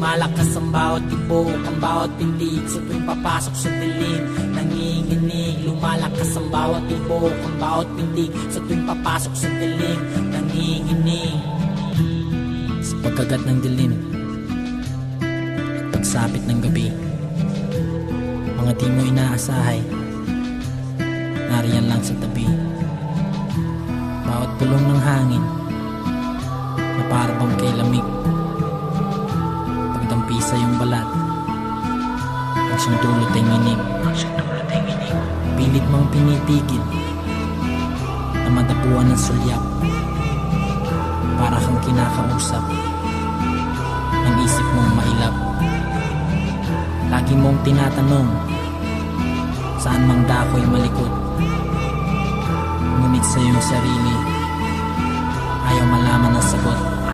Lumalakas ang bawat tibok, ang bawat pintig sa tuwing papasok sa dilim. Nanginginig, lumalakas ang bawat tibok, ang bawat pintig sa tuwing papasok sa dilim. Nanginginig sa pagkagat ng dilim at pagsapit ng gabi. Mga di mo inaasahay, nariyan lang sa tabi. Bawat pulong ng hangin na parabang kay lamig, pagdampi sa iyong balat, ang siyang dulot ay nginig. Pilit mong pinitigil na madapuan ng sulyap, para kang kinakausap ng isip mong mailap. Lagi mong tinatanong saan mang dako'y malikot, ngunit sa iyong sarili ayaw malaman ang sagot.